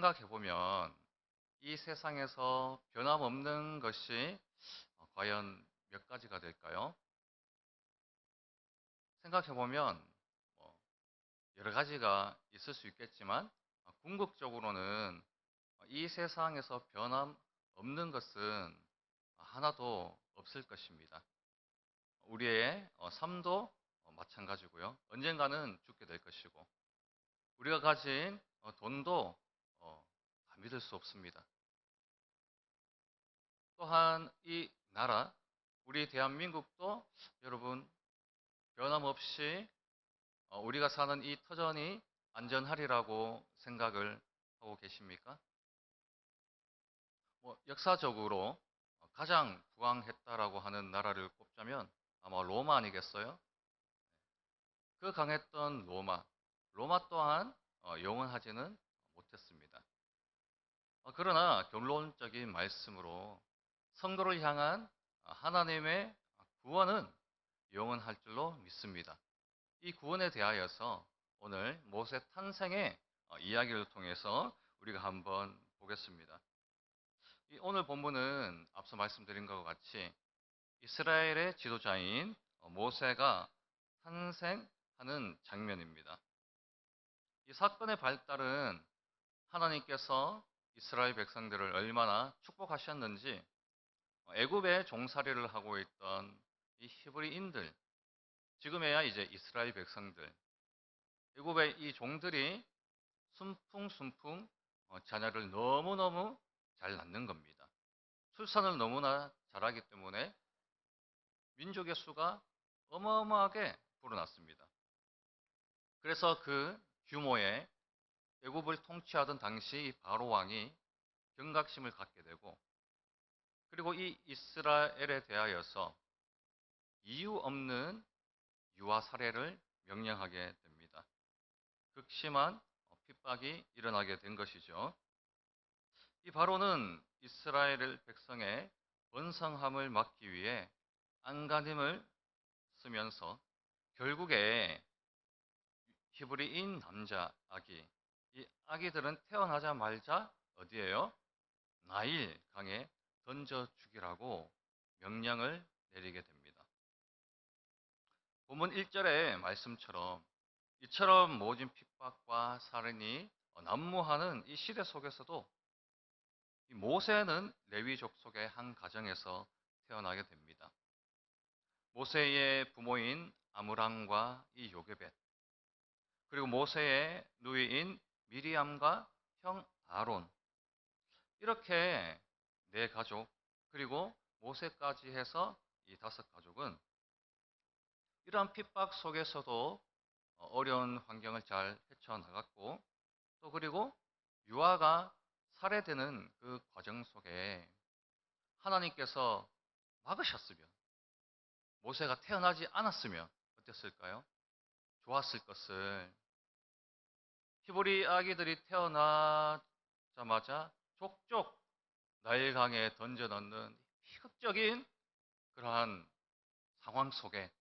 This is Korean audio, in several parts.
생각해 보면 이 세상에서 변함없는 것이 과연 몇 가지가 될까요? 생각해 보면 뭐 여러 가지가 있을 수 있겠지만 궁극적으로는 이 세상에서 변함없는 것은 하나도 없을 것입니다. 우리의 삶도 마찬가지고요. 언젠가는 죽게 될 것이고 우리가 가진 돈도 다 믿을 수 없습니다. 또한 이 나라, 우리 대한민국도 여러분 변함없이 우리가 사는 이 터전이 안전하리라고 생각을 하고 계십니까? 역사적으로 가장 부강했다라고 하는 나라를 꼽자면 아마 로마 아니겠어요? 그 강했던 로마 또한 영원하지는 못했습니다. 그러나 결론적인 말씀으로 성도를 향한 하나님의 구원은 영원할 줄로 믿습니다. 이 구원에 대하여서 오늘 모세 탄생의 이야기를 통해서 우리가 한번 보겠습니다. 오늘 본문은 앞서 말씀드린 것과 같이 이스라엘의 지도자인 모세가 탄생하는 장면입니다. 이 사건의 발달은 하나님께서 이스라엘 백성들을 얼마나 축복하셨는지 애굽에 종살이를 하고 있던 이 히브리인들, 지금에야 이제 이스라엘 백성들, 애굽의 이 종들이 순풍순풍 자녀를 너무너무 잘 낳는 겁니다. 출산을 너무나 잘하기 때문에 민족의 수가 어마어마하게 불어났습니다. 그래서 그 규모의 애굽을 통치하던 당시 바로 왕이 경각심을 갖게 되고, 그리고 이 이스라엘에 대하여서 이유 없는 유아 살해를 명령하게 됩니다. 극심한 핍박이 일어나게 된 것이죠. 이 바로는 이스라엘 백성의 번성함을 막기 위해 안간힘을 쓰면서 결국에 히브리인 남자 아기, 이 아기들은 태어나자마자 어디에요? 나일 강에 던져 죽이라고 명령을 내리게 됩니다. 본문 1절의 말씀처럼 이처럼 모진 핍박과 살인이 난무하는 이 시대 속에서도 이 모세는 레위 족속의 한 가정에서 태어나게 됩니다. 모세의 부모인 아므람과 이 요게벳, 그리고 모세의 누이인 미리암과 형 아론, 이렇게 네 가족, 그리고 모세까지 해서 이 다섯 가족은 이러한 핍박 속에서도 어려운 환경을 잘 헤쳐나갔고, 또 그리고 유아가 살해되는 그 과정 속에 하나님께서 막으셨으면, 모세가 태어나지 않았으면 어땠을까요? 좋았을 것을. 히브리 아기들이 태어나자마자 족족 나일강에 던져 넣는 희극적인 그러한 상황 속에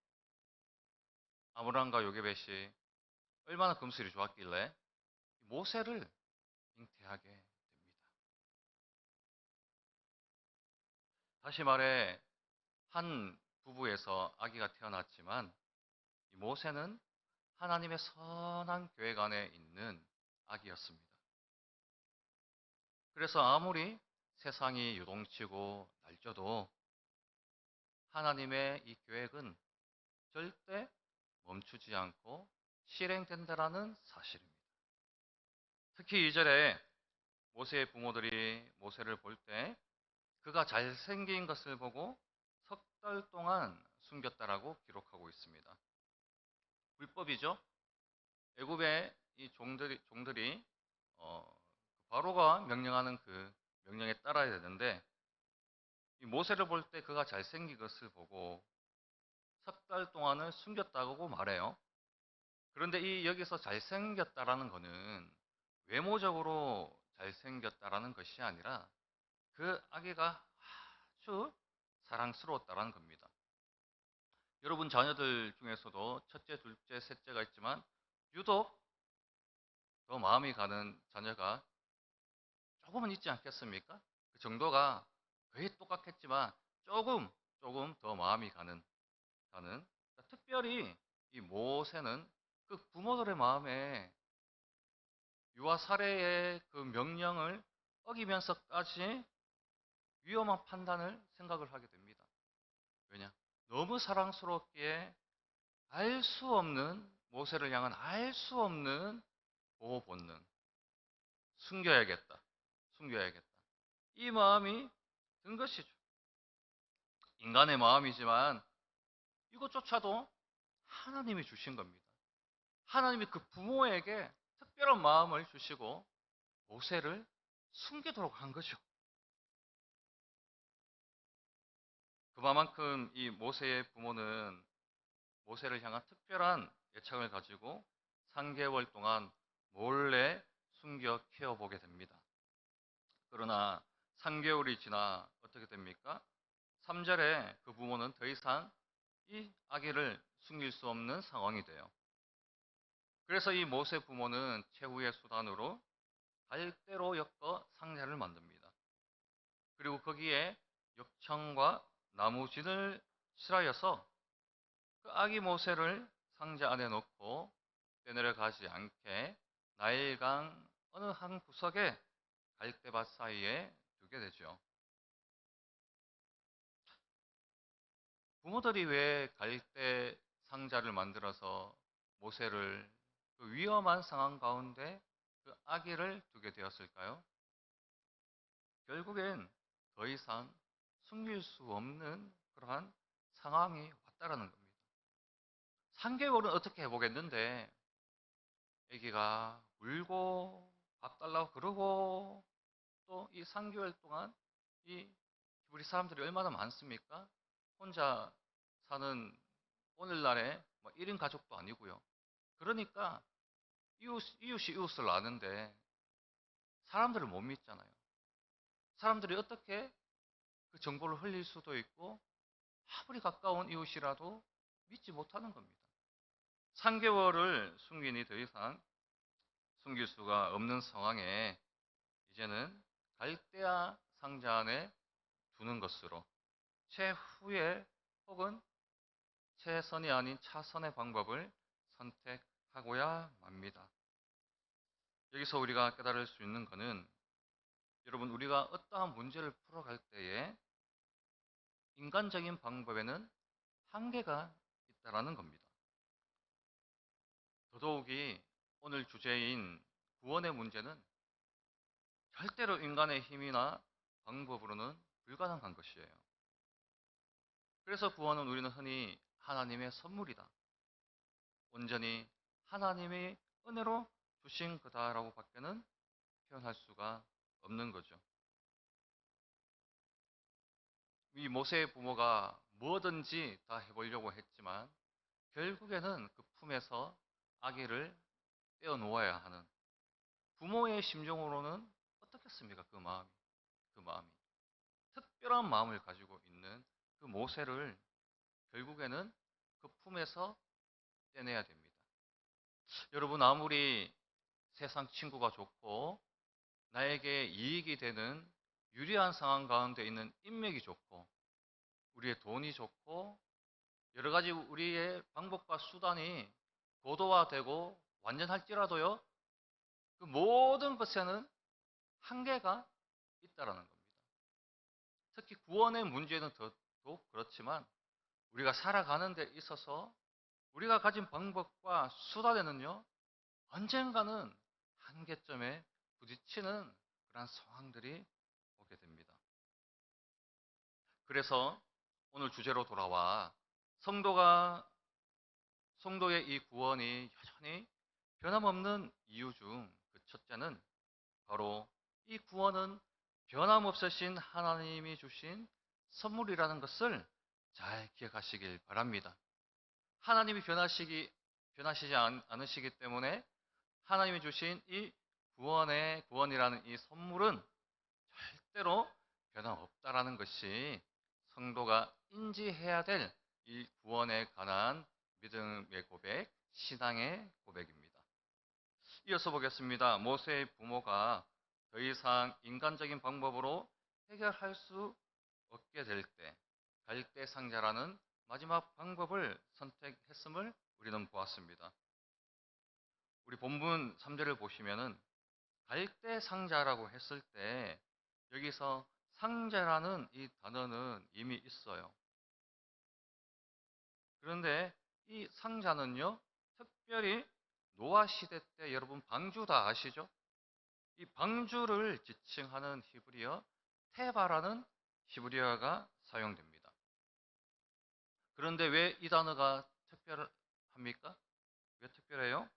아므람과 요게벳이 얼마나 금슬이 좋았길래 모세를 잉태하게 됩니다. 다시 말해 한 부부에서 아기가 태어났지만 이 모세는 하나님의 선한 계획 안에 있는 아기였습니다. 그래서 아무리 세상이 요동치고 날뛰어도 하나님의 이 계획은 절대 멈추지 않고 실행된다라는 사실입니다. 특히 2절에 모세의 부모들이 모세를 볼 때 그가 잘생긴 것을 보고 석 달 동안 숨겼다라고 기록하고 있습니다. 불법이죠. 애굽의 이 종들이 바로가 명령하는 그 명령에 따라야 되는데, 이 모세를 볼 때 그가 잘생긴 것을 보고 석 달 동안을 숨겼다고 말해요. 그런데 이 여기서 잘생겼다라는 것은 외모적으로 잘생겼다라는 것이 아니라 그 아기가 아주 사랑스러웠다라는 겁니다. 여러분 자녀들 중에서도 첫째, 둘째, 셋째가 있지만 유독 더 마음이 가는 자녀가 조금은 있지 않겠습니까? 그 정도가 거의 똑같겠지만 조금 더 마음이 가는. 특별히 이 모세는 그 부모들의 마음에 유아 살해의 그 명령을 어기면서까지 위험한 판단을 생각을 하게 됩니다. 왜냐? 너무 사랑스럽기에 알 수 없는 모세를 향한 알 수 없는 보호 본능. 숨겨야겠다. 숨겨야겠다. 이 마음이 든 것이죠. 인간의 마음이지만 이것조차도 하나님이 주신 겁니다. 하나님이 그 부모에게 특별한 마음을 주시고 모세를 숨기도록 한 거죠. 그만큼 이 모세의 부모는 모세를 향한 특별한 애착을 가지고 3개월 동안 몰래 숨겨 키워보게 됩니다. 그러나 3개월이 지나 어떻게 됩니까? 3절에 그 부모는 더 이상 이 아기를 숨길 수 없는 상황이 돼요. 그래서 이 모세 부모는 최후의 수단으로 갈대로 엮어 상자를 만듭니다. 그리고 거기에 역청과 나무진을 칠하여서 그 아기 모세를 상자 안에 넣고 떼내려가지 않게 나일강 어느 한 구석에 갈대밭 사이에 두게 되죠. 부모들이 왜 갈대 상자를 만들어서 모세를 그 위험한 상황 가운데 그 아기를 두게 되었을까요? 결국엔 더 이상 숨길 수 없는 그러한 상황이 왔다라는 겁니다. 3개월은 어떻게 해보겠는데 아기가 울고 밥 달라고 그러고 또 이 3개월 동안 이 우리 사람들이 얼마나 많습니까? 혼자 사는 오늘날에 뭐 1인 가족도 아니고요. 그러니까 이웃이 이웃을 아는데 사람들을 못 믿잖아요. 사람들이 어떻게 그 정보를 흘릴 수도 있고 아무리 가까운 이웃이라도 믿지 못하는 겁니다. 3개월을 숨기니 더 이상 숨길 수가 없는 상황에 이제는 갈대아 상자 안에 두는 것으로 최후의 혹은 최선이 아닌 차선의 방법을 선택하고야 맙니다. 여기서 우리가 깨달을 수 있는 것은 여러분 우리가 어떠한 문제를 풀어갈 때에 인간적인 방법에는 한계가 있다라는 겁니다. 더더욱이 오늘 주제인 구원의 문제는 절대로 인간의 힘이나 방법으로는 불가능한 것이에요. 그래서 구원은 우리는 흔히 하나님의 선물이다. 온전히 하나님의 은혜로 주신 거다라고 밖에는 표현할 수가 없는 거죠. 이 모세의 부모가 뭐든지 다 해보려고 했지만 결국에는 그 품에서 아기를 떼어놓아야 하는 부모의 심정으로는 어떻겠습니까? 그 마음이 특별한 마음을 가지고 있는 그 모세를 결국에는 그 품에서 떼내야 됩니다. 여러분 아무리 세상 친구가 좋고 나에게 이익이 되는 유리한 상황 가운데 있는 인맥이 좋고 우리의 돈이 좋고 여러 가지 우리의 방법과 수단이 고도화되고 완전할지라도요 그 모든 것에는 한계가 있다라는 겁니다. 특히 구원의 문제는 더더욱 그렇지만 우리가 살아가는 데 있어서 우리가 가진 방법과 수단에는요 언젠가는 한계점에 부딪히는 그런 상황들이 오게 됩니다. 그래서 오늘 주제로 돌아와 성도의 이 구원이 여전히 변함없는 이유 중 그 첫째는 바로 이 구원은 변함없으신 하나님이 주신 선물이라는 것을 잘 기억하시길 바랍니다. 하나님이 변하시지 않으시기 때문에 하나님이 주신 이 구원이라는 이 선물은 절대로 변함없다라는 것이 성도가 인지해야 될 이 구원에 관한 믿음의 고백, 신앙의 고백입니다. 이어서 보겠습니다. 모세의 부모가 더 이상 인간적인 방법으로 해결할 수 없게 될 때 갈대상자라는 마지막 방법을 선택했음을 우리는 보았습니다. 우리 본문 3절을 보시면은 갈대상자라고 했을 때 여기서 상자라는 이 단어는 이미 있어요. 그런데 이 상자는요, 특별히 노아 시대 때 여러분 방주 다 아시죠? 이 방주를 지칭하는 히브리어 테바라는 히브리어가 사용됩니다. 그런데 왜 이 단어가 특별합니까? 왜 특별해요?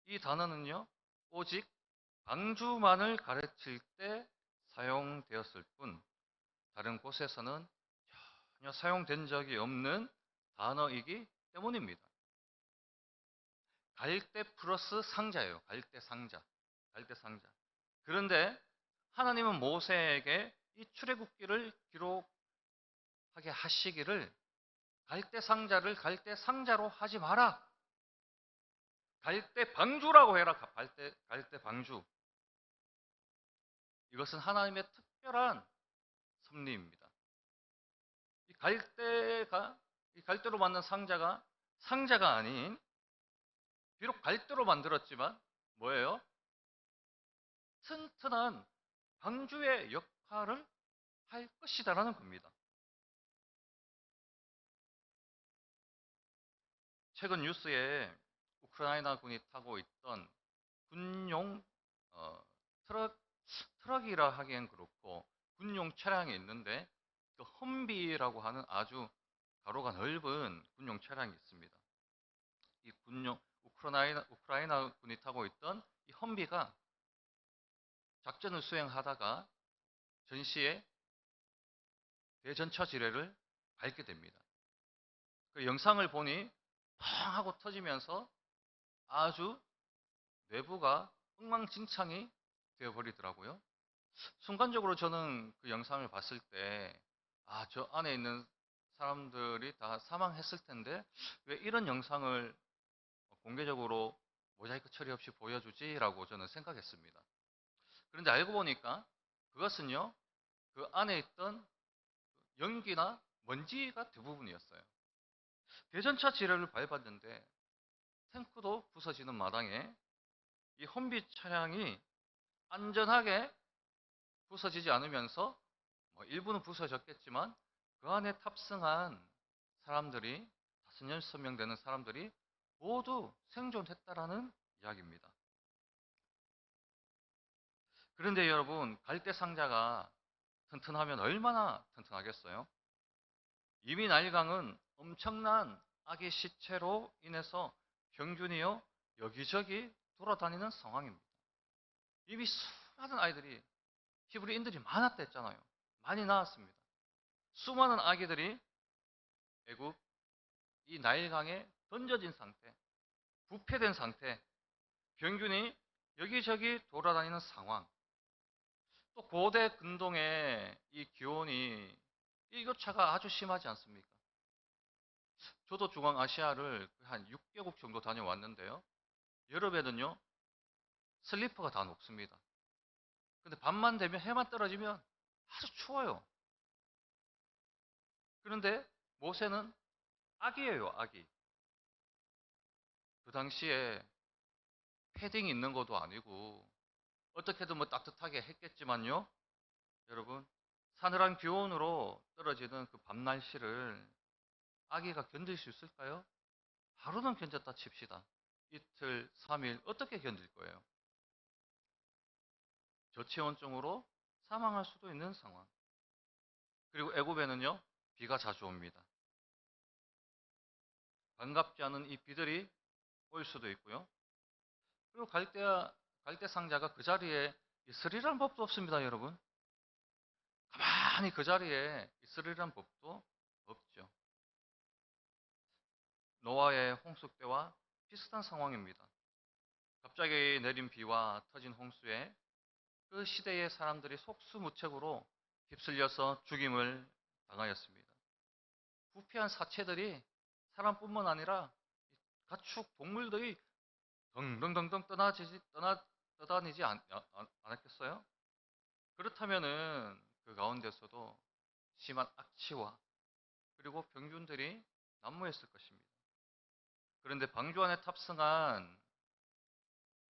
이 단어는요, 오직 방주만을 가르칠 때 사용되었을 뿐 다른 곳에서는 전혀 사용된 적이 없는 단어이기 때문입니다. 갈대 플러스 상자예요. 갈대 상자. 갈대 상자. 그런데 하나님은 모세에게 이 출애굽기를 기록하게 하시기를 갈대 상자를 갈대 상자로 하지 마라. 갈대 방주라고 해라. 갈대 방주. 이것은 하나님의 특별한 섭리입니다. 이 갈대로 만든 상자가 아닌, 비록 갈대로 만들었지만 뭐예요? 튼튼한 방주의 역할을 할 것이다라는 겁니다. 최근 뉴스에 우크라이나 군이 타고 있던 군용 트럭, 트럭이라 하기엔 그렇고 군용 차량이 있는데 그 험비라고 하는 아주 가로가 넓은 군용 차량이 있습니다. 이 군용 우크라이나 군이 타고 있던 이 험비가 작전을 수행하다가 전시에 대전차 지뢰를 밟게 됩니다. 그 영상을 보니 팡 하고 터지면서 아주 내부가 엉망진창이 되어버리더라고요. 순간적으로 저는 그 영상을 봤을 때, 저 안에 있는 사람들이 다 사망했을 텐데, 왜 이런 영상을 공개적으로 모자이크 처리 없이 보여주지라고 저는 생각했습니다. 그런데 알고 보니까 그것은요, 그 안에 있던 연기나 먼지가 대부분이었어요. 대전차 지뢰를 밟았는데 탱크도 부서지는 마당에 이 험비 차량이 안전하게 부서지지 않으면서 일부는 부서졌겠지만 그 안에 탑승한 사람들이 5-6명 되는 사람들이 모두 생존했다라는 이야기입니다. 그런데 여러분, 갈대 상자가 튼튼하면 얼마나 튼튼하겠어요? 이미 나일강은 엄청난 아기 시체로 인해서 평균이요 여기저기 돌아다니는 상황입니다. 이미 수많은 아이들이 히브리인들이 많았다 했잖아요. 많이 나왔습니다. 수많은 아기들이 애굽 이 나일강에 던져진 상태, 부패된 상태, 병균이 여기저기 돌아다니는 상황. 또 고대 근동의 이 기온이 일교차가 아주 심하지 않습니까? 저도 중앙아시아를 한 6개국 정도 다녀왔는데요. 여름에는요, 슬리퍼가 다 녹습니다. 근데 밤만 되면 해만 떨어지면 아주 추워요. 그런데 모세는 아기예요, 아기. 그 당시에 패딩이 있는 것도 아니고 어떻게든 뭐 따뜻하게 했겠지만요. 여러분, 사늘한 기온으로 떨어지는 그 밤 날씨를 아기가 견딜 수 있을까요? 하루는 견뎠다 칩시다. 이틀, 3일 어떻게 견딜 거예요? 저체온증으로 사망할 수도 있는 상황. 그리고 애굽에는요, 비가 자주 옵니다. 반갑지 않은 이 비들이 올 수도 있고요. 그리고 갈대 상자가 그 자리에 있으리란 법도 없습니다, 여러분. 가만히 그 자리에 있으리란 법도 없죠. 노아의 홍수 때와 비슷한 상황입니다. 갑자기 내린 비와 터진 홍수에 그 시대의 사람들이 속수무책으로 휩쓸려서 죽임을 당하였습니다. 부패한 사체들이 사람뿐만 아니라 가축, 동물들이 덩덩덩덩 떠다니지 않았겠어요? 그렇다면은 그 가운데서도 심한 악취와 그리고 병균들이 난무했을 것입니다. 그런데 방주 안에 탑승한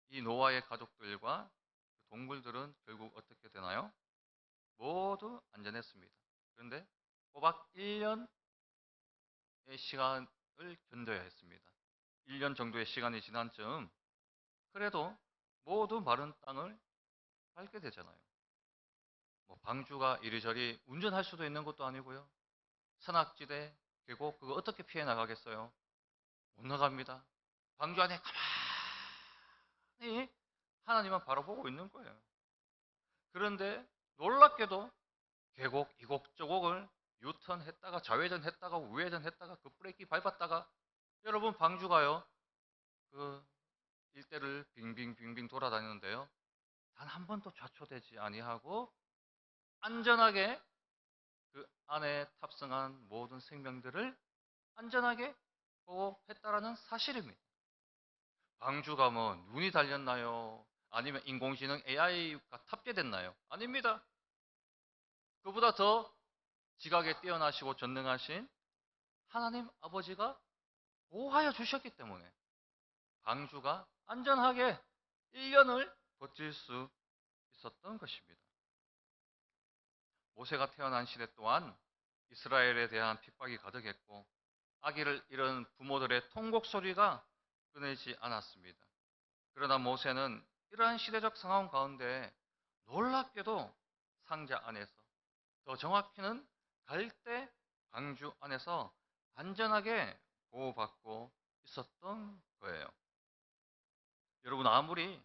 이 노아의 가족들과 그 동물들은 결국 어떻게 되나요? 모두 안전했습니다. 그런데 꼬박 1년의 시간을 견뎌야 했습니다. 1년 정도의 시간이 지난 즈음 그래도 모두 마른 땅을 밟게 되잖아요. 뭐 방주가 이리저리 운전할 수도 있는 것도 아니고요. 산악지대, 계곡 그거 어떻게 피해 나가겠어요? 못 나갑니다. 방주 안에 가만히 하나님만 바라보고 있는 거예요. 그런데 놀랍게도 계곡, 이곡, 저곡을 유턴했다가 좌회전했다가 우회전했다가 급브레이크 밟았다가 여러분 방주가요. 그 일대를 빙빙빙빙 돌아다니는데요. 단 한 번도 좌초되지 아니하고 안전하게 그 안에 탑승한 모든 생명들을 안전하게 보호했다라는 사실입니다. 방주가 뭐 눈이 달렸나요? 아니면 인공지능 AI가 탑재됐나요? 아닙니다. 그보다 더 지각에 뛰어나시고 전능하신 하나님 아버지가 보호하여 주셨기 때문에 방주가 안전하게 1년을 버틸 수 있었던 것입니다. 모세가 태어난 시대 또한 이스라엘에 대한 핍박이 가득했고 아기를 잃은 부모들의 통곡 소리가 끊이지 않았습니다. 그러나 모세는 이러한 시대적 상황 가운데 놀랍게도 상자 안에서, 더 정확히는 갈대 방주 안에서 안전하게 보호받고 있었던 거예요. 여러분, 아무리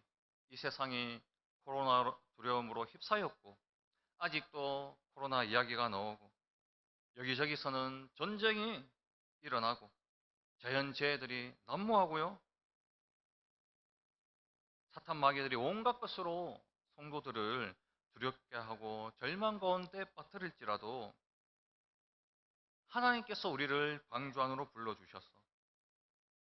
이 세상이 코로나 두려움으로 휩싸였고 아직도 코로나 이야기가 나오고 여기저기서는 전쟁이 일어나고 자연재해들이 난무하고요. 사탄 마귀들이 온갖 것으로 성도들을 두렵게 하고 절망 가운데 빠뜨릴지라도 하나님께서 우리를 방주 안으로 불러주셔서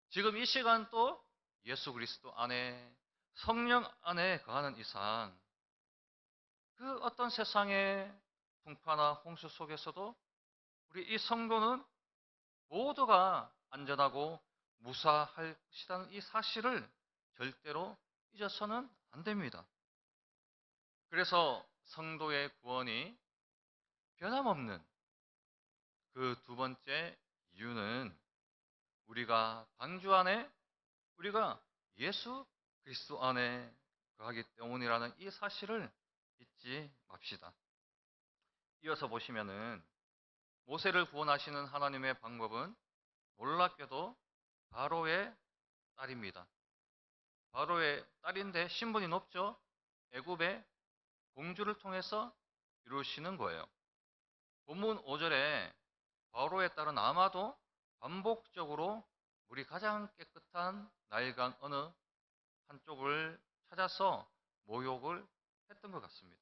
지금 이 시간 또 예수 그리스도 안에 성령 안에 거하는 이상 그 어떤 세상의 풍파나 홍수 속에서도 우리 이 성도는 모두가 안전하고 무사할 것이라는 이 사실을 절대로 잊어서는 안 됩니다. 그래서 성도의 구원이 변함없는 그 두 번째 이유는 우리가 방주 안에 우리가 예수 그리스도 안에 거하기 때문이라는 이 사실을 잊지 맙시다. 이어서 보시면은 모세를 구원하시는 하나님의 방법은 놀랍게도 바로의 딸입니다. 바로의 딸인데 신분이 높죠. 애굽의 공주를 통해서 이루시는 거예요. 본문 5절에 바로의 딸은 아마도 반복적으로 물이 가장 깨끗한 나일강 어느 한쪽을 찾아서 모욕을 했던 것 같습니다.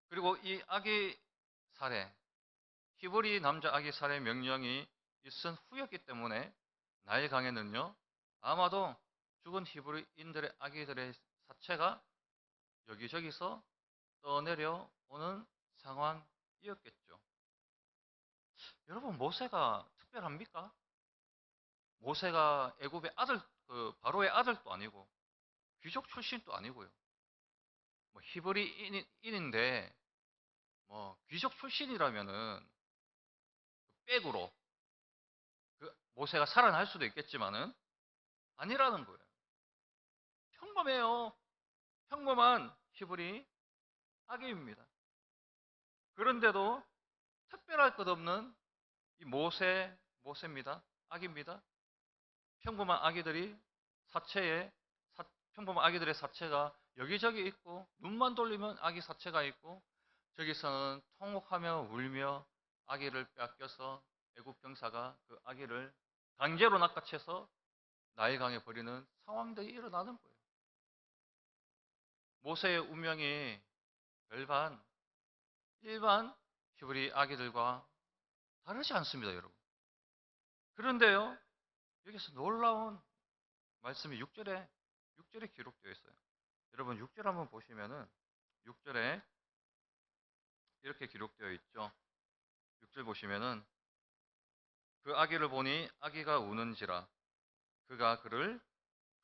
그리고 이 아기 살해, 히브리 남자 아기 살해 명령이 있은 후였기 때문에 나일강에는요, 아마도 죽은 히브리인들의 아기들의 사체가 여기저기서 떠내려오는 상황이었겠죠. 여러분, 모세가 특별합니까? 모세가 애굽의 아들, 바로의 아들도 아니고 귀족 출신도 아니고요. 뭐 히브리인인데 뭐 귀족 출신이라면은 백으로 그 모세가 살아날 수도 있겠지만은 아니라는 거예요. 평범해요. 평범한 히브리 아기입니다. 그런데도 특별할 것 없는 이 모세입니다. 아기입니다. 평범한 아기들이 사체에 평범한 아기들의 사체가 여기저기 있고 눈만 돌리면 아기 사체가 있고 저기서는 통곡하며 울며 아기를 빼앗겨서 애국 병사가 그 아기를 강제로 낚아채서 나일강에 버리는 상황들이 일어나는 거예요. 모세의 운명이 별반 일반 히브리 아기들과 다르지 않습니다, 여러분. 그런데요, 여기서 놀라운 말씀이 6절에 기록되어 있어요. 여러분 6절 한번 보시면은 6절에 이렇게 기록되어 있죠. 6절 보시면은 그 아기를 보니 아기가 우는지라 그가 그를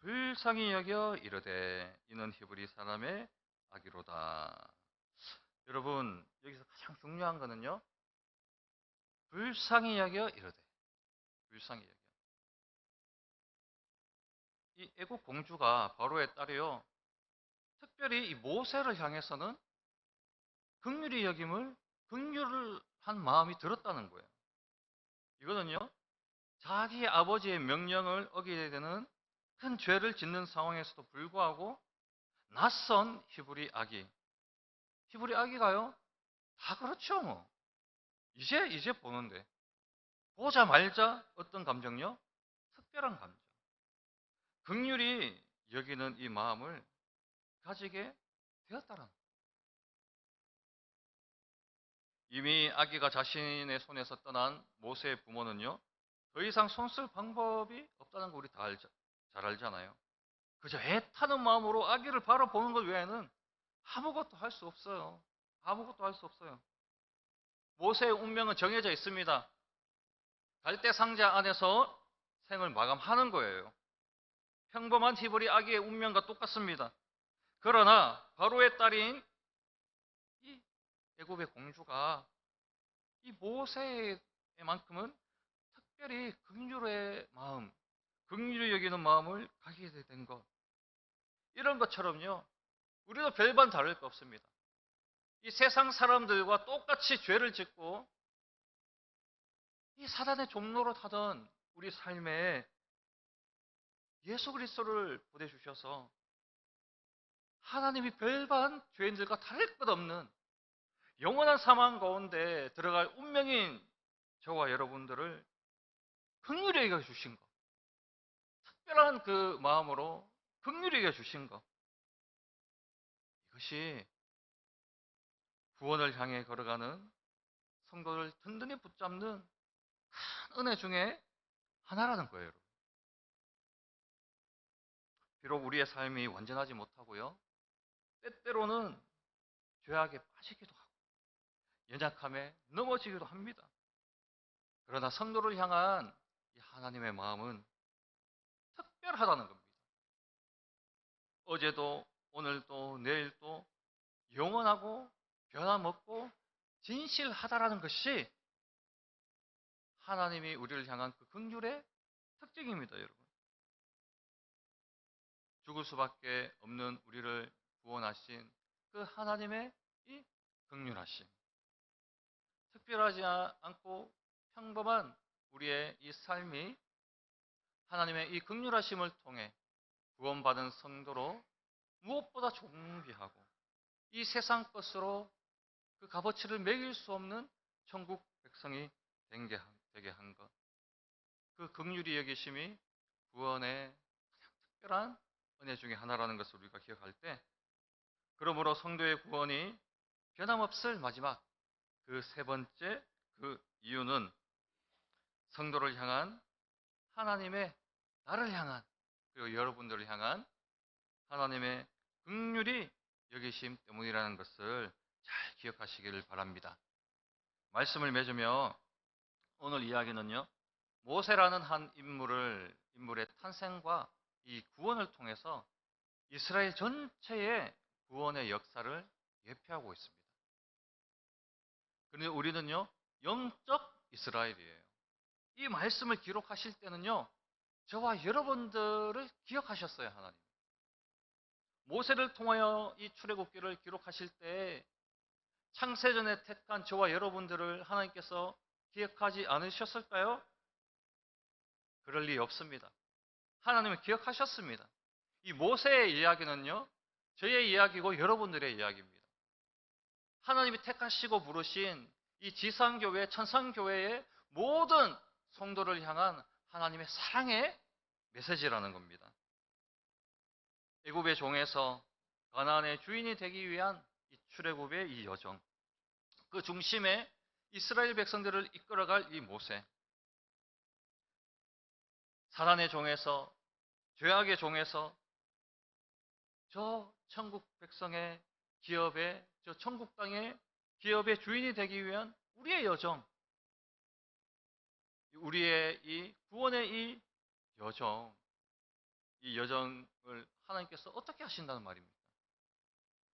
불쌍히 여겨 이르되 이는 히브리 사람의 아기로다. 여러분, 여기서 가장 중요한 거는요. 불쌍히 여겨 이르되. 불쌍히 여겨. 이 애국 공주가 바로의 딸이요. 특별히 이 모세를 향해서는 긍휼히 여김을 긍휼을 한 마음이 들었다는 거예요. 이거는요. 자기 아버지의 명령을 어기게 되는 큰 죄를 짓는 상황에서도 불구하고 낯선 히브리 아기가요. 다 그렇죠, 뭐. 이제 보는데. 보자말자 어떤 감정요? 특별한 감정. 긍휼히 여기는 이 마음을 가지게 되었다는 거예요. 이미 아기가 자신의 손에서 떠난 모세의 부모는요. 더 이상 손 쓸 방법이 없다는 거 우리 잘 알잖아요. 그저 애타는 마음으로 아기를 바라보는 것 외에는 아무것도 할 수 없어요. 아무것도 할 수 없어요. 모세의 운명은 정해져 있습니다. 갈대 상자 안에서 생을 마감하는 거예요. 평범한 히브리 아기의 운명과 똑같습니다. 그러나 바로의 딸인 이 애굽의 공주가 이 모세만큼은 특별히 긍휼의 마음, 긍휼히 여기는 마음을 가지게 된 것. 이런 것처럼요. 우리도 별반 다를 거 없습니다. 이 세상 사람들과 똑같이 죄를 짓고 이 사단의 종로로 타던 우리 삶에 예수 그리스도를 보내주셔서 하나님이 별반 죄인들과 다를 것 없는 영원한 사망 가운데 들어갈 운명인 저와 여러분들을 긍휼히 여겨 주신 것, 특별한 그 마음으로 긍휼히 여겨 주신 것, 이것이 구원을 향해 걸어가는 성도를 든든히 붙잡는 큰 은혜 중에 하나라는 거예요. 여러분. 비록 우리의 삶이 완전하지 못하고요, 때때로는 죄악에 빠지기도 하고 연약함에 넘어지기도 합니다. 그러나 성도를 향한 이 하나님의 마음은 특별하다는 겁니다. 어제도 오늘도 내일도 영원하고 변함없고 진실하다라는 것이 하나님이 우리를 향한 그 긍휼의 특징입니다, 여러분. 죽을 수밖에 없는 우리를 구원하신 그 하나님의 이 긍휼하심. 특별하지 않고 평범한 우리의 이 삶이 하나님의 이 긍휼하심을 통해 구원받은 성도로 무엇보다 존귀하고 이 세상 것으로 그 값어치를 매길 수 없는 천국 백성이 되게 한 것. 그 긍휼히 여기심이 구원의 가장 특별한 은혜 중에 하나라는 것을 우리가 기억할 때, 그러므로 성도의 구원이 변함없을 마지막 그 세 번째 그 이유는 성도를 향한 하나님의, 나를 향한, 그리고 여러분들을 향한 하나님의 긍휼히 여기심 때문이라는 것을 잘 기억하시기를 바랍니다. 말씀을 맺으며 오늘 이야기는요, 모세라는 한 인물의 탄생과 이 구원을 통해서 이스라엘 전체의 구원의 역사를 예표하고 있습니다. 그런데 우리는요, 영적 이스라엘이에요. 이 말씀을 기록하실 때는요, 저와 여러분들을 기억하셨어요, 하나님. 모세를 통하여 이 출애굽기를 기록하실 때 창세전에 택한 저와 여러분들을 하나님께서 기억하지 않으셨을까요? 그럴 리 없습니다. 하나님은 기억하셨습니다. 이 모세의 이야기는요, 저의 이야기고 여러분들의 이야기입니다. 하나님이 택하시고 부르신 이 지상교회, 천상교회의 모든 성도를 향한 하나님의 사랑의 메시지라는 겁니다. 애굽의 종에서 가나안의 주인이 되기 위한 이 출애굽의 이 여정, 그 중심에 이스라엘 백성들을 이끌어갈 이 모세, 사단의 종에서, 죄악의 종에서 저 천국 백성의 기업의 저 천국 땅의 기업의 주인이 되기 위한 우리의 여정, 우리의 이 구원의 이 여정, 이 여정을 하나님께서 어떻게 하신다는 말입니다.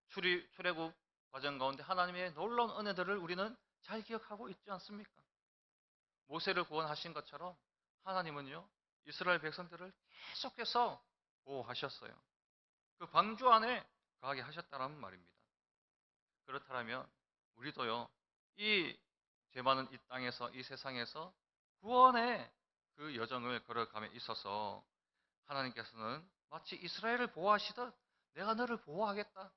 출애굽 과정 가운데 하나님의 놀라운 은혜들을 우리는 잘 기억하고 있지 않습니까? 모세를 구원하신 것처럼 하나님은요, 이스라엘 백성들을 계속해서 보호하셨어요. 그 방주 안에 거하게 하셨다는 말입니다. 그렇다면 우리도요, 이 죄 많은 이 땅에서, 이 세상에서 구원의 그 여정을 걸어감에 있어서 하나님께서는 마치 이스라엘을 보호하시듯 내가 너를 보호하겠다.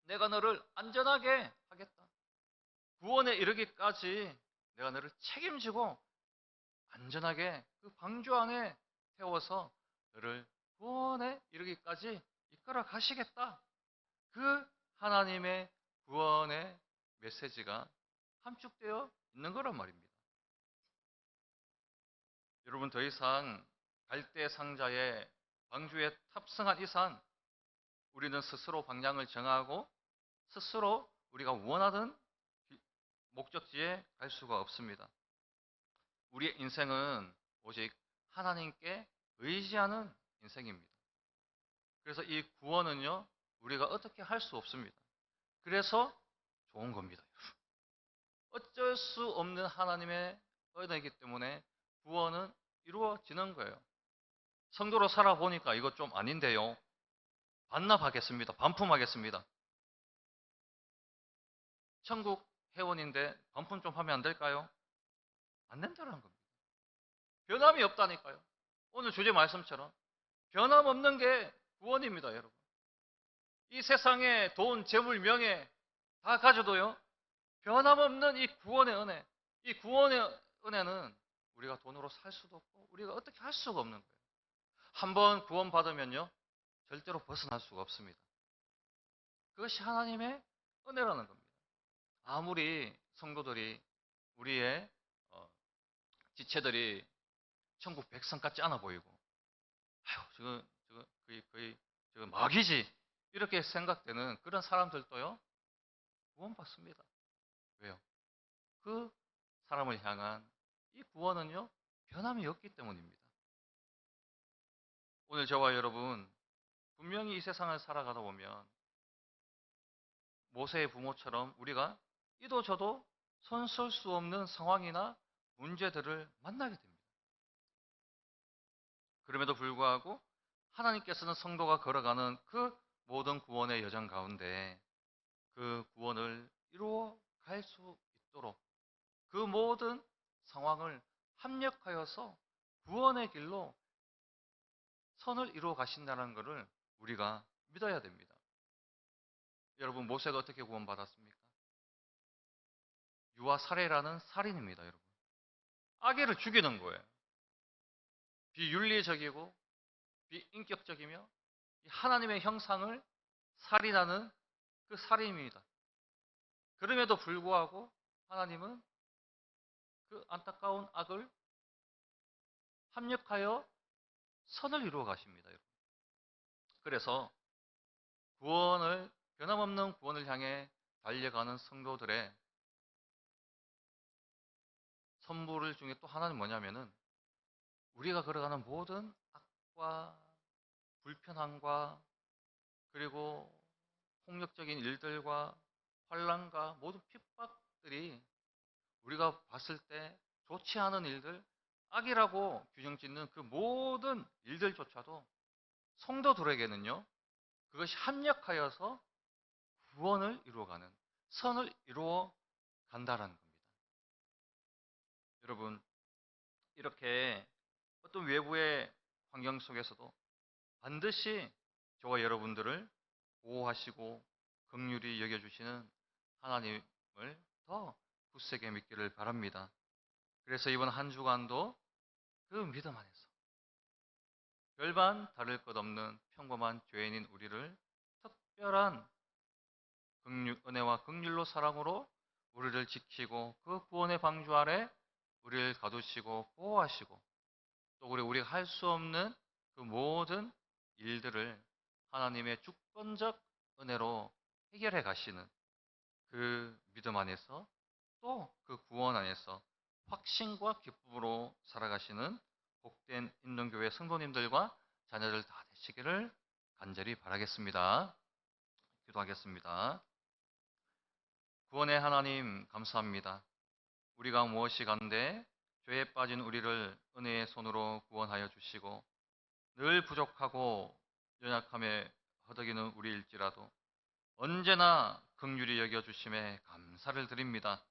내가 너를 안전하게 하겠다. 구원에 이르기까지 내가 너를 책임지고 안전하게 그 방주 안에 태워서 너를 구원에 이르기까지 이끌어 가시겠다. 그 하나님의 구원의 메시지가 함축되어 있는 거란 말입니다. 여러분, 더 이상 갈대 상자의 방주에 탑승한 이상 우리는 스스로 방향을 정하고 스스로 우리가 원하던 목적지에 갈 수가 없습니다. 우리의 인생은 오직 하나님께 의지하는 인생입니다. 그래서 이 구원은요, 우리가 어떻게 할 수 없습니다. 그래서 좋은 겁니다. 어쩔 수 없는 하나님의 은혜이기 때문에 구원은 이루어지는 거예요. 성도로 살아보니까 이거 좀 아닌데요. 반납하겠습니다. 반품하겠습니다. 천국 회원인데 반품 좀 하면 안 될까요? 안 된다는 겁니다. 변함이 없다니까요. 오늘 주제 말씀처럼 변함없는 게 구원입니다, 여러분. 이 세상에 돈, 재물, 명예 다 가져도요, 변함없는 이 구원의 은혜, 이 구원의 은혜는 우리가 돈으로 살 수도 없고 우리가 어떻게 할 수가 없는 거예요. 한번 구원받으면요, 절대로 벗어날 수가 없습니다. 그것이 하나님의 은혜라는 겁니다. 아무리 성도들이 우리의 지체들이 천국 백성 같지 않아 보이고, 아유, 저거 거의 저거 마귀지 이렇게 생각되는 그런 사람들도요, 구원받습니다. 왜요? 그 사람을 향한 이 구원은요, 변함이 없기 때문입니다. 오늘 저와 여러분 분명히 이 세상을 살아가다 보면 모세의 부모처럼 우리가 이도 저도 손쓸 수 없는 상황이나 문제들을 만나게 됩니다. 그럼에도 불구하고 하나님께서는 성도가 걸어가는 그 모든 구원의 여정 가운데 그 구원을 이루어 갈 수 있도록 그 모든 상황을 합력하여서 구원의 길로 선을 이루어 가신다는 것을 우리가 믿어야 됩니다. 여러분, 모세가 어떻게 구원받았습니까? 유아 살해라는 살인입니다, 여러분. 아기를 죽이는 거예요. 비윤리적이고 비인격적이며 하나님의 형상을 살인하는 그 살인입니다. 그럼에도 불구하고 하나님은 그 안타까운 악을 합력하여 선을 이루어 가십니다, 여러분. 그래서 변함없는 구원을 향해 달려가는 성도들의 선물 중에 또 하나는 뭐냐면은 우리가 걸어가는 모든 악과 불편함과 그리고 폭력적인 일들과 환난과 모든 핍박들이 우리가 봤을 때 좋지 않은 일들, 악이라고 규정짓는 그 모든 일들조차도 성도들에게는요, 그것이 합력하여서 구원을 이루어가는, 선을 이루어 간다라는 겁니다. 여러분, 이렇게 어떤 외부의 환경 속에서도 반드시 저와 여러분들을 보호하시고 긍휼히 여겨주시는 하나님을 더 굳세게 믿기를 바랍니다. 그래서 이번 한 주간도 그 믿음 안에서 별반 다를 것 없는 평범한 죄인인 우리를 특별한 은혜와 긍휼로 사랑으로 우리를 지키고 그 구원의 방주 아래 우리를 가두시고 보호하시고 또 우리가 할 수 없는 그 모든 일들을 하나님의 주권적 은혜로 해결해 가시는 그 믿음 안에서 또 그 구원 안에서 확신과 기쁨으로 살아가시는 복된 인동교회 성도님들과 자녀들 다 되시기를 간절히 바라겠습니다. 기도하겠습니다. 구원의 하나님 감사합니다. 우리가 무엇이 간데 죄에 빠진 우리를 은혜의 손으로 구원하여 주시고 늘 부족하고 연약함에 허덕이는 우리일지라도 언제나 긍휼히 여겨주심에 감사를 드립니다.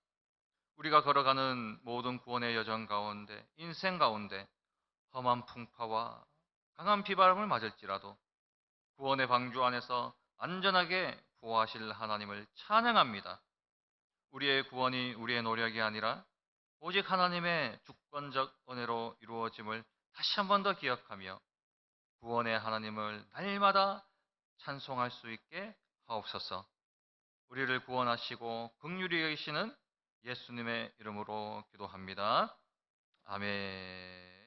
우리가 걸어가는 모든 구원의 여정 가운데 인생 가운데 험한 풍파와 강한 비바람을 맞을지라도 구원의 방주 안에서 안전하게 보호하실 하나님을 찬양합니다. 우리의 구원이 우리의 노력이 아니라 오직 하나님의 주권적 은혜로 이루어짐을 다시 한 번 더 기억하며 구원의 하나님을 날마다 찬송할 수 있게 하옵소서. 우리를 구원하시고 긍휼히 여기시는 예수님의 이름으로 기도합니다. 아멘.